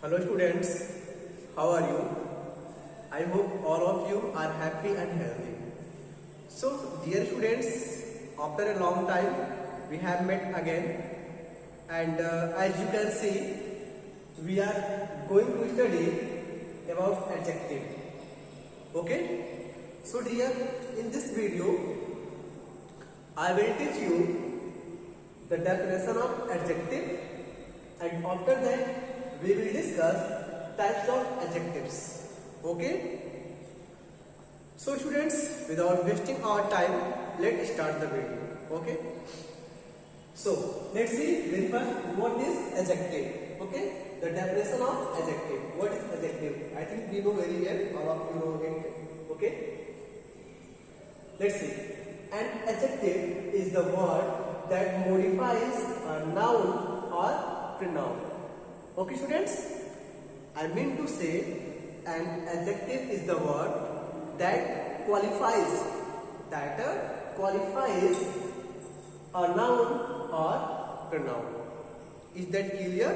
Hello students, how are you? I hope all of you are happy and healthy. So dear students, after a long time we have met again, and as you can see we are going to study about adjective. Okay? So dear, in this video I will teach you the definition of adjective, and after that we will discuss types of adjectives. Okay? So students, without wasting our time, let's start the video. Okay? So let's see very first what is adjective. Okay? The definition of adjective. What is adjective? I think we know very well, all of you know it. Okay? Let's see. An adjective is the word that modifies a noun or pronoun. Okay students, I mean to say an adjective is the word that qualifies a noun or pronoun. Is that clear?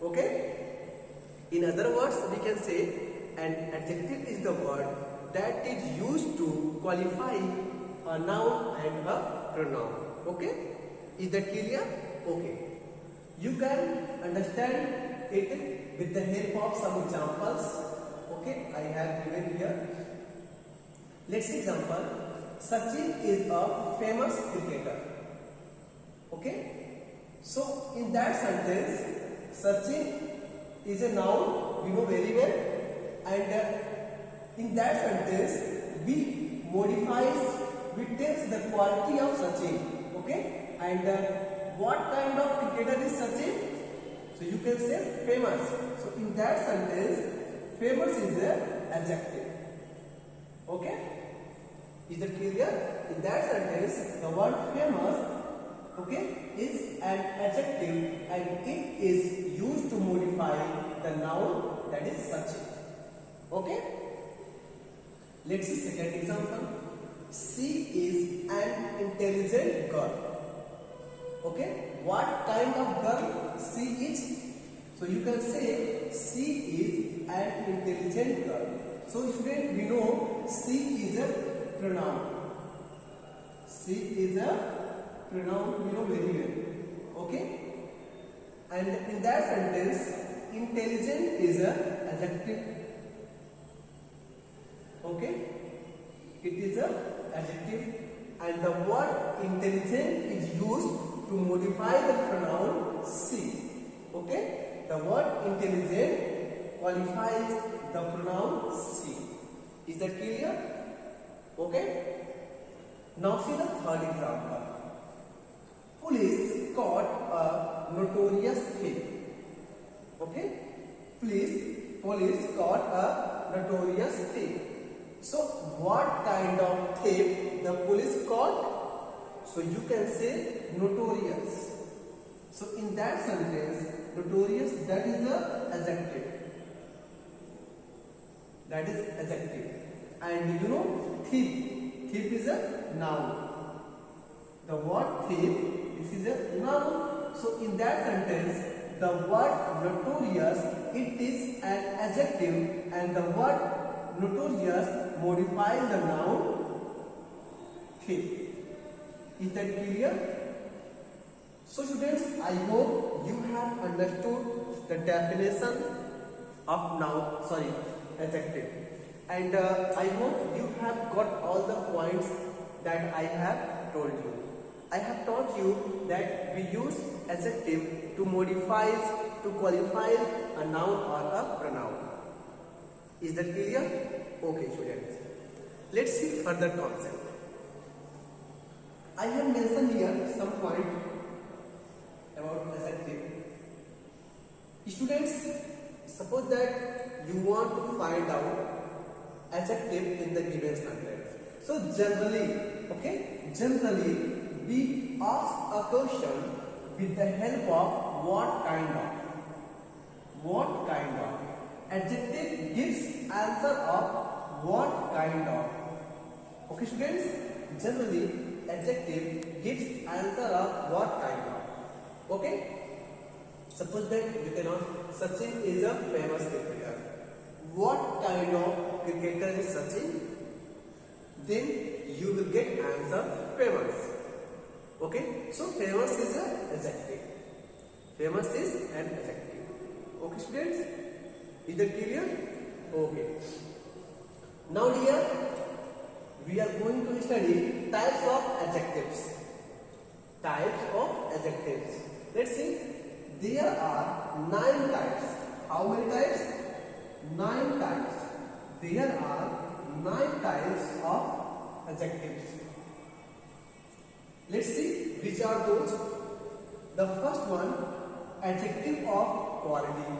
Okay. In other words, we can say an adjective is the word that is used to qualify a noun and a pronoun. Okay. Is that clear? Okay. You can understand it with the help of some examples. Okay, I have given here. Let's see example. Sachin is a famous cricketer. Okay, so in that sentence, Sachin is a noun, we know very well, and in that sentence, we takes the quality of Sachin. Okay, and what kind of cricketer is Sachin? So you can say famous. So in that sentence, famous is the adjective. Okay? Is that clear? In that sentence, the word famous, okay, is an adjective and it is used to modify the noun, that is Sachin. Okay? Let's see second example. She is an intelligent girl. Okay, what kind of girl she is? So you can say she is an intelligent girl. So student, we know she is a pronoun. She is a pronoun, we know very well. Okay, and in that sentence, intelligent is a adjective. Okay, it is a adjective, and the word intelligent is used to modify the pronoun she. Okay, the word intelligent qualifies the pronoun she. Is that clear? Okay. Now see the third example. Police caught a notorious thief. Okay, police caught a notorious thief. So what kind of thief the police caught? So you can say notorious. So in that sentence, notorious, that is the adjective. That is adjective. And you know, thief is a noun. The word thief, this is a noun. So in that sentence, the word notorious, it is an adjective, and the word notorious modifies the noun thief. Is that clear? So students, I hope you have understood the definition of adjective, and I hope you have got all the points that I have told you. I have taught you that we use adjective to qualify a noun or a pronoun. Is that clear? Okay students, let's see further concept. I have mentioned here some point about adjective. Students, suppose that you want to find out adjective in the given sentence. So generally, we ask a question with the help of what kind of. Adjective gives answer of what kind of. Okay students, generally adjective gives answer of what kind of. Okay, suppose that you can ask Sachin is a famous cricketer. What kind of cricketer is Sachin? Then you will get answer famous. Okay, so famous is an adjective. Famous is an adjective. Okay, students, is that clear? Okay. Now here we are going to study types of adjectives. Types of adjectives. Let's see. There are 9 types. How many types? 9 types. There are 9 types of adjectives. Let's see which are those. The first one, adjective of quality.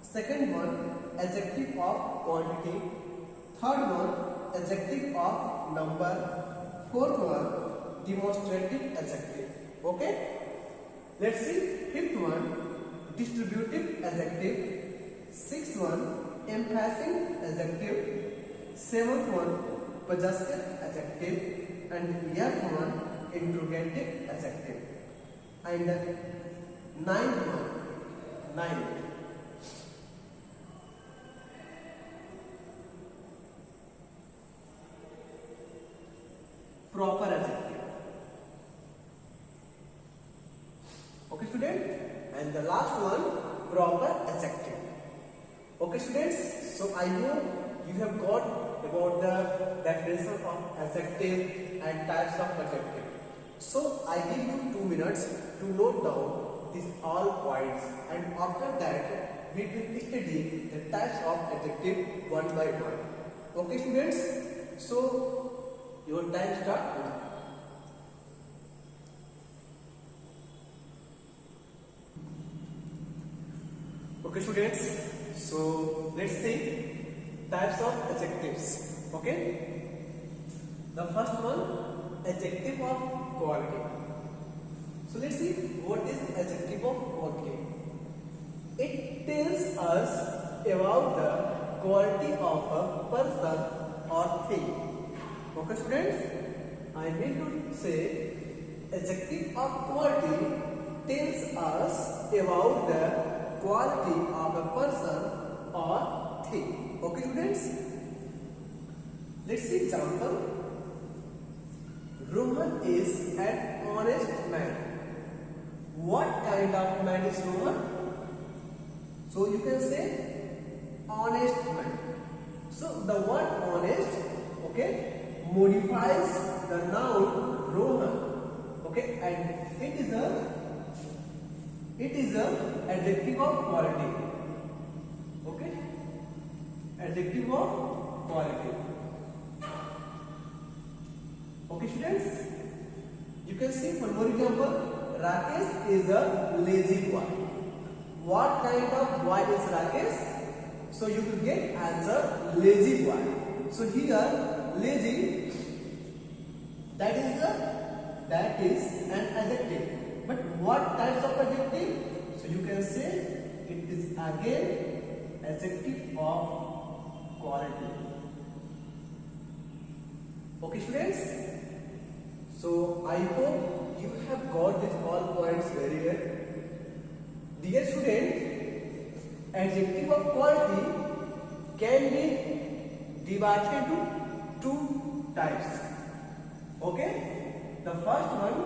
Second one, adjective of quantity. Third one, adjective of number. Fourth one, demonstrative adjective. Okay? Let's see. Fifth one, distributive adjective. Sixth one, emphasizing adjective. Seventh one, possessive adjective. And eighth one, interrogative adjective. And ninth one, proper adjective. Okay, student? And the last one, proper adjective. Okay, students? So I hope you have got about the definition of adjective and types of adjective. So I give you 2 minutes to note down these all points, and after that we will study the types of adjective one by one. Okay, students? So your time starts now. Okay, students, so let's see types of adjectives. Okay, the first one, adjective of quality. So let's see what is adjective of quality. It tells us about the quality of a person or thing. Okay, students, I mean to say adjective of quality tells us about the quality of a person or thing. Okay, students, let's see example. Rohan is an honest man. What kind of man is Rohan? So you can say honest man. So the word honest, okay, modifies the noun Rohan. Okay, and it is a adjective of quality. Okay, adjective of quality. Okay, students, you can see one more example. Rakesh is a lazy boy. What kind of boy is Rakesh? So you will get answer lazy boy. So here lazy, that is an adjective. But what types of adjective? So you can say it is again adjective of quality. Okay, students? So I hope you have got these all points very well. Dear student, adjective of quality can be divided into 2 types. Okay? The first one,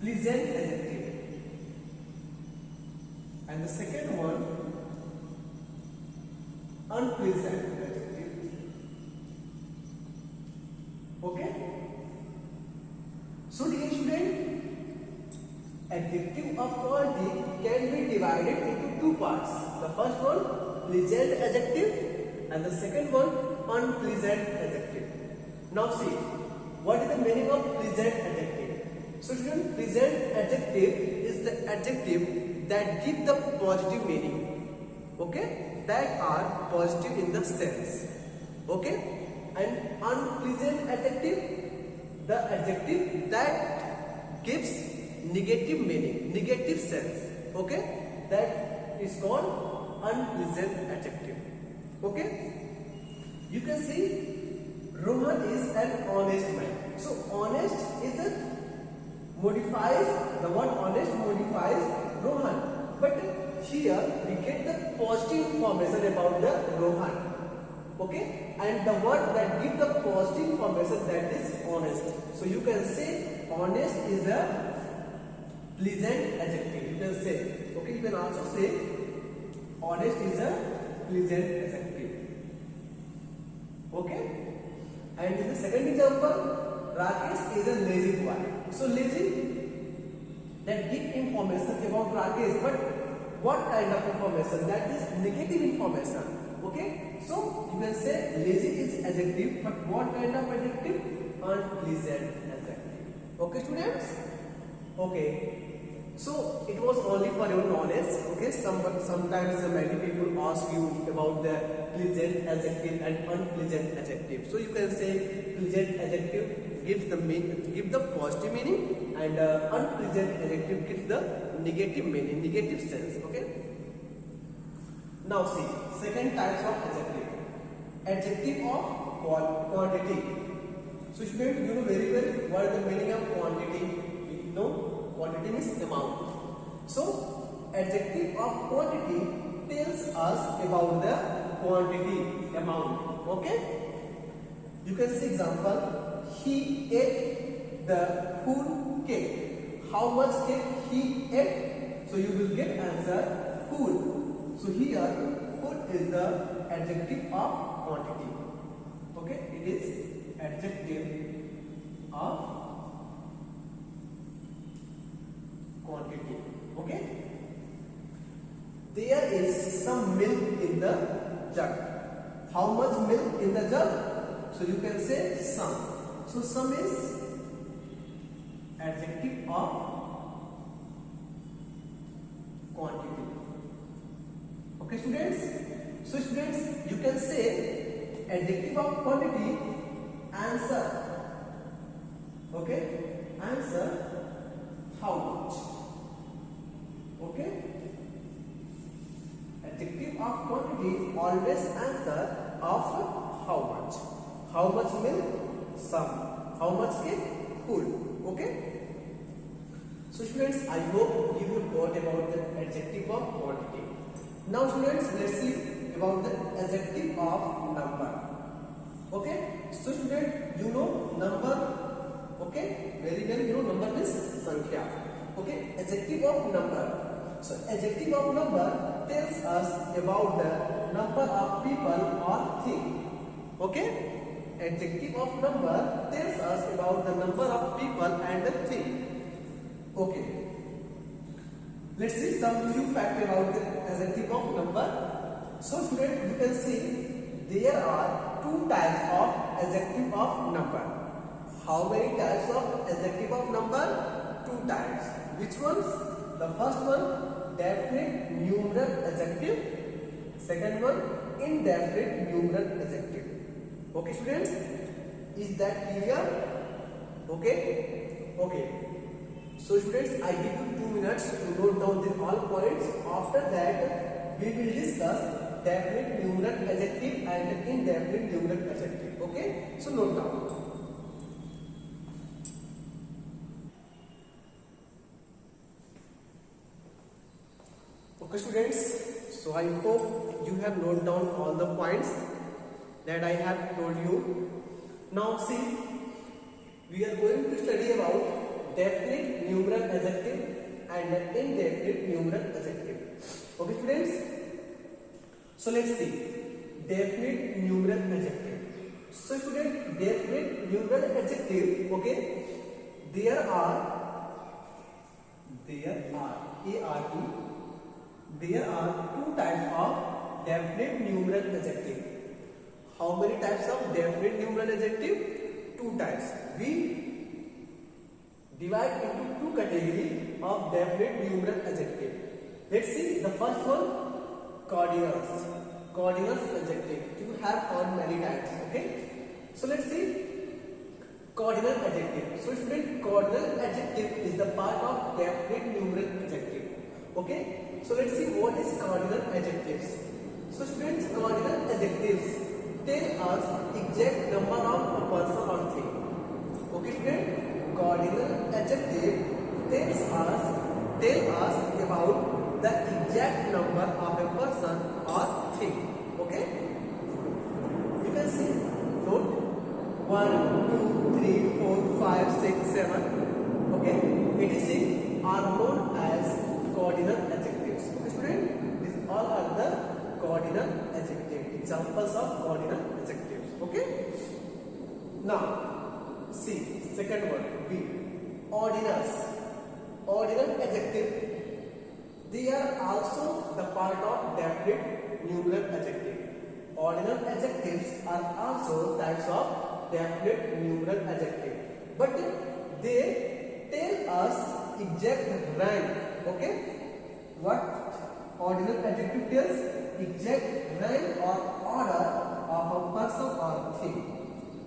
pleasant adjective, and the second one, unpleasant adjective. Okay? So dear student, adjective of quality can be divided into 2 parts. The first one, pleasant adjective, and the second one, unpleasant adjective. Now see, what is the meaning of pleasant adjective? So student, pleasant adjective is the adjective that give the positive meaning. Okay, that are positive in the sense. Okay, and unpleasant adjective, the adjective that gives negative meaning, negative sense. Okay, that is called unpleasant adjective. Okay, you can see Rohan is an honest man. So honest is a modifies, the word honest modifies Rohan. But here we get the positive information about the Rohan. Okay, and the word that gives the positive information, that is honest. So you can say honest is a pleasant adjective. You can say, okay, you can also say honest is a pleasant adjective. Okay, and in the second example, Rakesh is a lazy boy. So lazy, that give information about Rakesh, but what kind of information? That is negative information. Okay, so you can say lazy is adjective, but what kind of adjective? Unpleasant adjective. Okay, students? Okay. So it was only for your knowledge. Okay, sometimes many people ask you about the pleasant adjective and unpleasant adjective. So you can say pleasant adjective gives the positive meaning, and unpleasant adjective gives the negative meaning, negative sense. Okay. Now see, second types of adjective. Adjective of quantity. So students, you know very well what is the meaning of quantity. You know, quantity means amount. So adjective of quantity tells us about the quantity, amount. Okay. You can see example. He ate the full cake. How much cake he ate? So you will get answer full. So here, full is the adjective of quantity. Okay, it is adjective of quantity. Okay, there is some milk in the jug. How much milk in the jug? So you can say some. So some is adjective of quantity. Okay, students. So students, you can say adjective of quantity, answer. Okay, answer how much. Okay, adjective of quantity always answer of how much. How much milk? Some. How much cake? Full. Okay. So students, I hope you have got about the adjective of quantity. Now students, let's see about the adjective of number. Okay. So student, you know number. Okay. Very well, you know number is sankhya. Okay. Adjective of number. So adjective of number tells us about the number of people or thing. Okay. Adjective of number tells us about the number of people and the thing. Okay. Let's see some few facts about the adjective of number. So student, you can see there are two types of adjective of number. How many types of adjective of number? Two types. Which ones? The first one, definite numeral adjective. Second one, indefinite numeral adjective. Okay students, is that clear? Okay. Okay. So students, I give you 2 minutes to note down the all points. After that, we will discuss definite numeral adjective and indefinite numeral adjective. Okay. So note down. Okay students, so I hope you have noted down all the points that I have told you. Now see, we are going to study about definite numeral adjective and indefinite numeral adjective. Okay students, so let's see definite numeral adjective. So student, definite numeral adjective, okay, there are two types of definite numeral adjective. How many types of definite numeral adjective? Two types. We divide into two categories of definite numeral adjective. Let's see the first one, cardinals. Cardinals adjective. You have heard many times. Okay. So let's see cardinal adjective. So student, cardinal adjective is the part of definite numeral adjective. Okay. So let's see what is cardinal adjectives. So students, cardinal adjectives tell us exact number of a person or thing. Okay student, cardinal adjective tell us about the exact number of a person or thing. Okay, you can see, note 1 2 3 4 5 6 7. Okay, etc are known as coordinal adjectives. Okay student, these all are the coordinal adjectives, examples of coordinal adjectives. Okay, now see second one, B, ordinals. Ordinal adjective, they are also the part of definite numeral adjective. Ordinal adjectives are also types of definite numeral adjective, but they tell us exact rank. Okay, what ordinal adjective tells? Exact rank or order of a person or thing.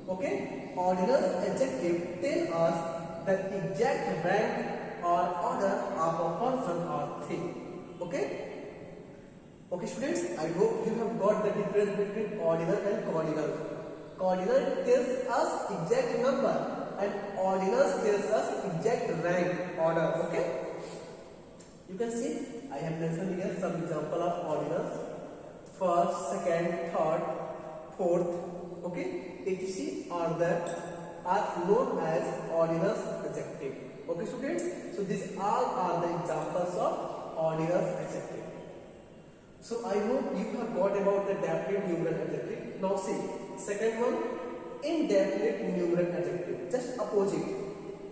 Okay, ordinal adjective tell us the exact rank or order of a person or thing. Okay, okay students, I hope you have got the difference between ordinal and coordinal. Coordinal tells us exact number and ordinals tells us exact rank order. Okay, you can see I have mentioned here some example of ordinals: first, second, third, fourth. Okay, etc are known as ordinals adjective. Okay students, so these all are the examples of ordinals adjective. So I hope you have got about the definite numeral adjective. Now see second one, indefinite numeral adjective, just opposite.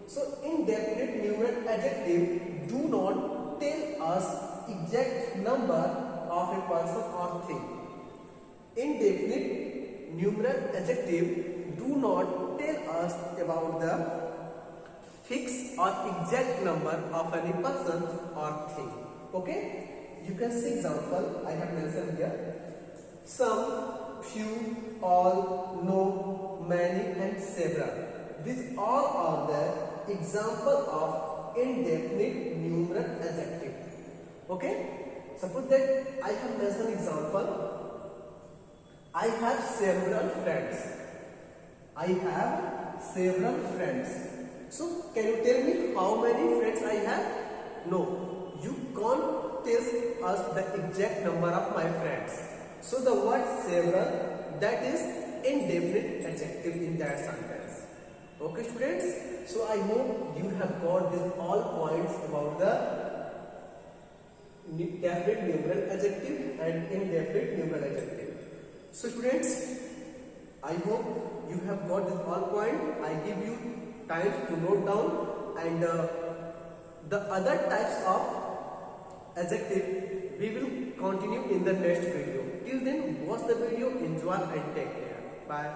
So indefinite numeral adjective do not tell us exact number of a person or thing. Indefinite numeral adjective do not tell us about the fixed or exact number of any person or thing. Okay, you can see example I have mentioned here: some, few, all, no, many, and several. These all are the example of indefinite numeral adjective. Okay, suppose that I have mentioned example: I have several friends. I have several friends. So can you tell me how many friends I have? No, you can't tell us the exact number of my friends. So the word several, that is indefinite adjective in that sentence. Okay students, so I hope you have got these all points about the definite numeral adjective and indefinite numeral adjective. So students, I hope you have got this all point. I give you time to note down, and the other types of adjective we will continue in the next video. Till then, watch the video, enjoy and take care. Bye.